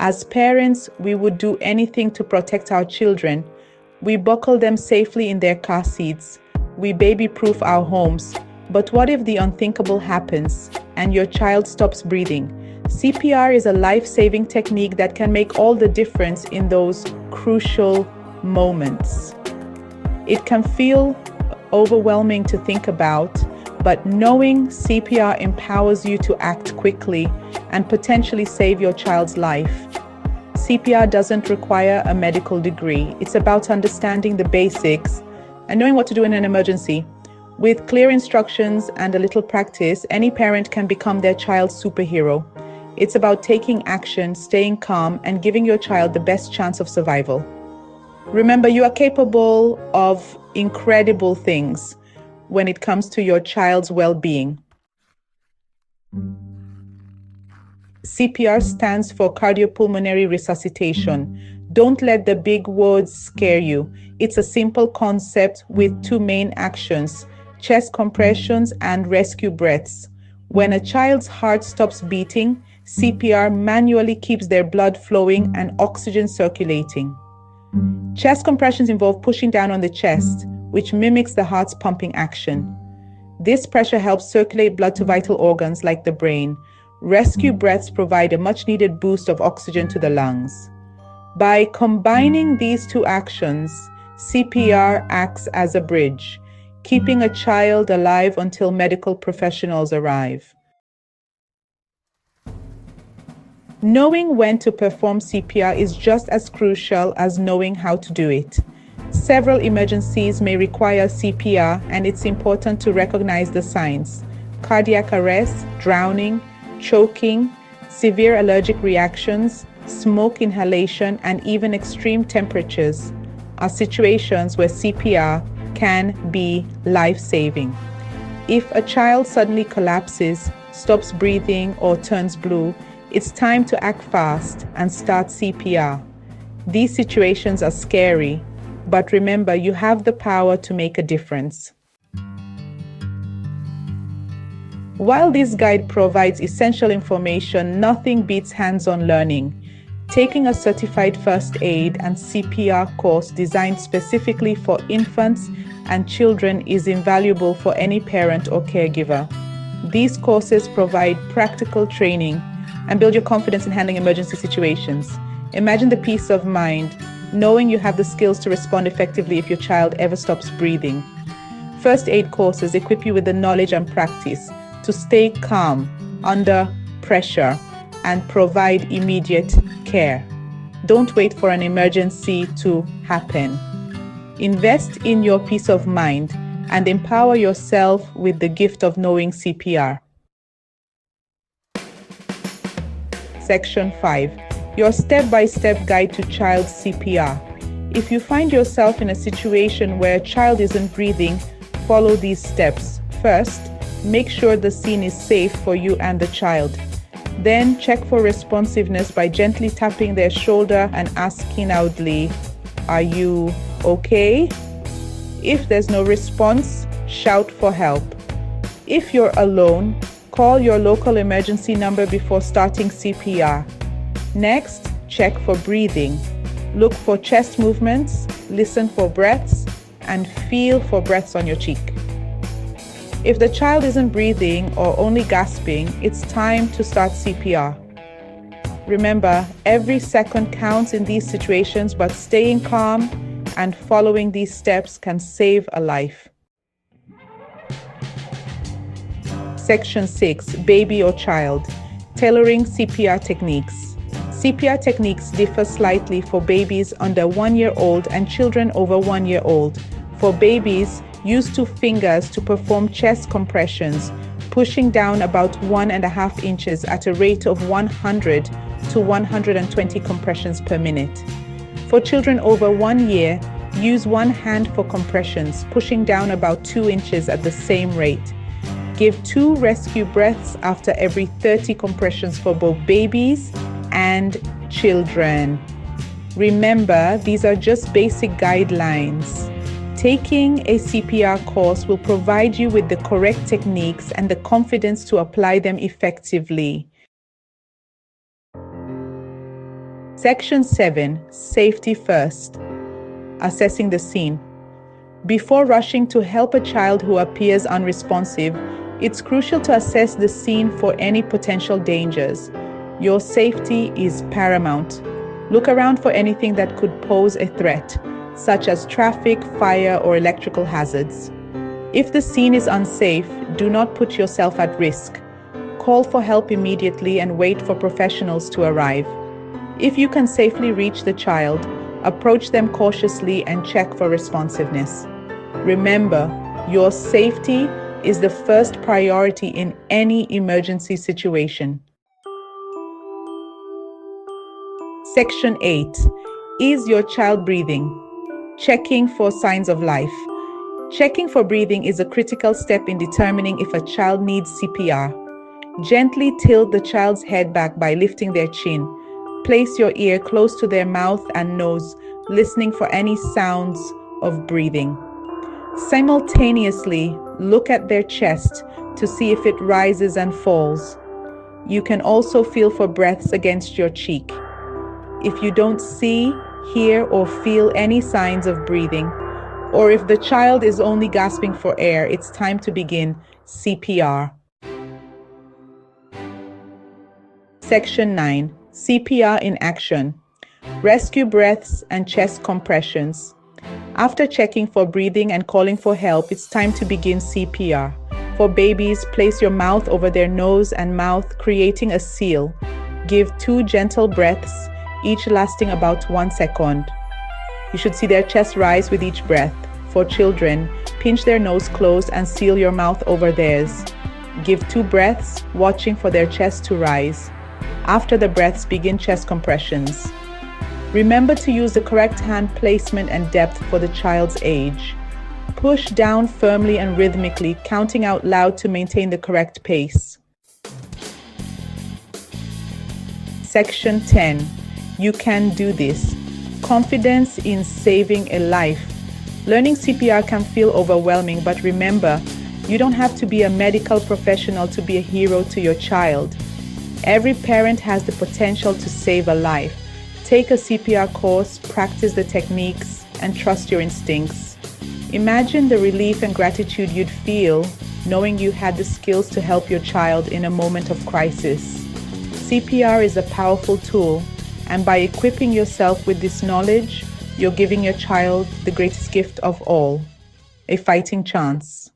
As parents, we would do anything to protect our children. We buckle them safely in their car seats. We baby-proof our homes. But what if the unthinkable happens and your child stops breathing? CPR is a life-saving technique that can make all the difference in those crucial moments. It can feel overwhelming to think about, but knowing CPR empowers you to act quickly and potentially save your child's life. CPR doesn't require a medical degree. It's about understanding the basics and knowing what to do in an emergency. With clear instructions and a little practice, any parent can become their child's superhero. It's about taking action, staying calm, and giving your child the best chance of survival. Remember, you are capable of incredible things when it comes to your child's well-being. CPR stands for cardiopulmonary resuscitation. Don't let the big words scare you. It's a simple concept with two main actions: chest compressions and rescue breaths. When a child's heart stops beating, CPR manually keeps their blood flowing and oxygen circulating. Chest compressions involve pushing down on the chest, which mimics the heart's pumping action. This pressure helps circulate blood to vital organs like the brain. Rescue breaths provide a much-needed boost of oxygen to the lungs. By combining these two actions, CPR acts as a bridge, keeping a child alive until medical professionals arrive. Knowing when to perform CPR is just as crucial as knowing how to do it. Several emergencies may require CPR, and it's important to recognize the signs: cardiac arrest, drowning, choking, severe allergic reactions, smoke inhalation, and even extreme temperatures are situations where CPR can be life-saving. If a child suddenly collapses, stops breathing, or turns blue, it's time to act fast and start CPR. These situations are scary, but remember, you have the power to make a difference. While this guide provides essential information, nothing beats hands-on learning. Taking a certified first aid and CPR course designed specifically for infants and children is invaluable for any parent or caregiver. These courses provide practical training and build your confidence in handling emergency situations. Imagine the peace of mind knowing you have the skills to respond effectively if your child ever stops breathing. First aid courses equip you with the knowledge and practice to stay calm under pressure and provide immediate care. Don't wait for an emergency to happen. Invest in your peace of mind and empower yourself with the gift of knowing CPR. Section 5. Your step-by-step guide to child CPR. If you find yourself in a situation where a child isn't breathing, follow these steps. First, make sure the scene is safe for you and the child. Then check for responsiveness by gently tapping their shoulder and asking loudly, "Are you okay?" If there's no response, shout for help. If you're alone, call your local emergency number before starting CPR. Next, check for breathing. Look for chest movements, listen for breaths, and feel for breaths on your cheek. If the child isn't breathing or only gasping, it's time to start CPR. Remember, every second counts in these situations, but staying calm and following these steps can save a life. Section 6. Baby or child. Tailoring CPR techniques. CPR techniques differ slightly for babies under 1 year old and children over 1 year old. For babies, use 2 fingers to perform chest compressions, pushing down about 1.5 inches at a rate of 100 to 120 compressions per minute. For children over 1 year, use 1 hand for compressions, pushing down about 2 inches at the same rate. Give 2 rescue breaths after every 30 compressions for both babies and children. Remember, these are just basic guidelines. Taking a CPR course will provide you with the correct techniques and the confidence to apply them effectively. Section 7. Safety first. Assessing the scene. Before rushing to help a child who appears unresponsive, it's crucial to assess the scene for any potential dangers. Your safety is paramount. Look around for anything that could pose a threat, such as traffic, fire, or electrical hazards. If the scene is unsafe, do not put yourself at risk. Call for help immediately and wait for professionals to arrive. If you can safely reach the child, approach them cautiously and check for responsiveness. Remember, your safety is the first priority in any emergency situation. Section 8. Is your child breathing? Checking for signs of life. Checking for breathing is a critical step in determining if a child needs CPR. Gently tilt the child's head back by lifting their chin. Place your ear close to their mouth and nose, listening for any sounds of breathing. Simultaneously, look at their chest to see if it rises and falls. You can also feel for breaths against your cheek. If you don't see, hear, or feel any signs of breathing, or if the child is only gasping for air, it's time to begin CPR. Section 9. CPR in action. Rescue breaths and chest compressions. After checking for breathing and calling for help, it's time to begin CPR. For babies, place your mouth over their nose and mouth, creating a seal. Give 2 gentle breaths, each lasting about 1 second. You should see their chest rise with each breath. For children, pinch their nose closed and seal your mouth over theirs. Give 2 breaths, watching for their chest to rise. After the breaths, begin chest compressions. Remember to use the correct hand placement and depth for the child's age. Push down firmly and rhythmically, counting out loud to maintain the correct pace. Section 10. You can do this. Confidence in saving a life. Learning CPR can feel overwhelming, but remember, you don't have to be a medical professional to be a hero to your child. Every parent has the potential to save a life. Take a CPR course, practice the techniques, and trust your instincts. Imagine the relief and gratitude you'd feel knowing you had the skills to help your child in a moment of crisis. CPR is a powerful tool, and by equipping yourself with this knowledge, you're giving your child the greatest gift of all, a fighting chance.